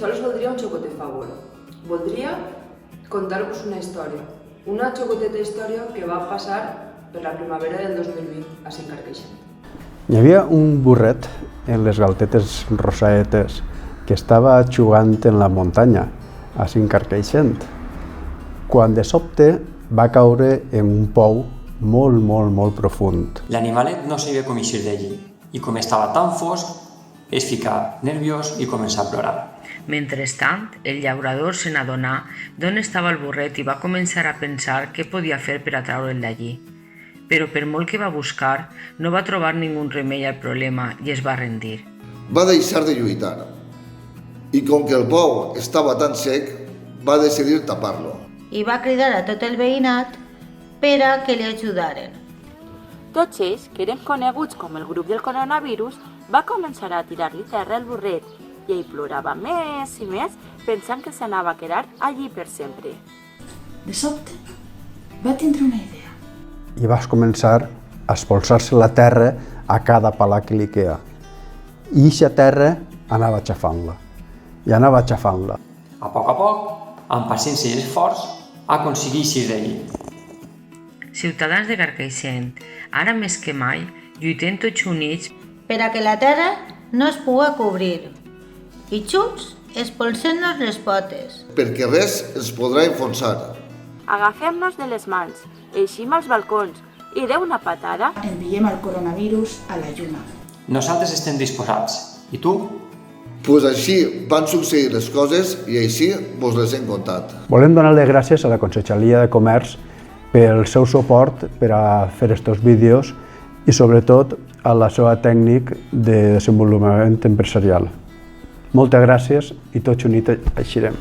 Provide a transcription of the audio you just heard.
sols voldria un xocotet favor. Voldria contar-vos una història. Una xocoteta història que va passar per la primavera del 2020 a Carcaixent. Hi havia un burret en les galtetes rosaetes que estava jugant en la muntanya, a Carcaixent, quan de sobte va caure en un pou molt profund. L'animalet no sabia com eixir d'allí i com estava tan fosc, es ficà nerviós i començà a plorar. Mentrestant, el llaurador se n'adonà d'on estava el burret i va començar a pensar què podia fer per atraure'l d'allí. Però per molt que va buscar, no va trobar ningú remei al problema i es va rendir. Va deixar de lluitar i com que el pou estava tan sec, va decidir tapar-lo. I va cridar a tot el veïnat per a que li ajudaren. Tots ells, que eren coneguts com el grup del coronavirus, va començar a tirar-li terra al burret i ell plorava més i més pensant que s'anava a quedar allí per sempre. De sobte, va tindre una idea. I va començar a espolsar-se la terra a cada pala que li queia. I aquesta terra anava aixafant-la. I anava aixafant-la. A poc, amb paciència i esforç, aconseguí eixir d'allí. Ciutadans de Carcaixent, ara més que mai, lluitem tots units per a que la terra no es pugui cobrir i junts espolsem-nos les potes. Perquè res ens podrà enfonsar. Agafem-nos de les mans, eixim als balcons i d'una patada enviem el coronavirus a la lluna. Nosaltres estem disposats. I tu? Pues així van succeir les coses i així vos les hem contat. Volem donar les gràcies a la Conselleria de Comerç pel seu suport per a fer aquests vídeos i sobretot a la seva tècnic de desenvolupament empresarial. Moltes gràcies i tots units eixirem.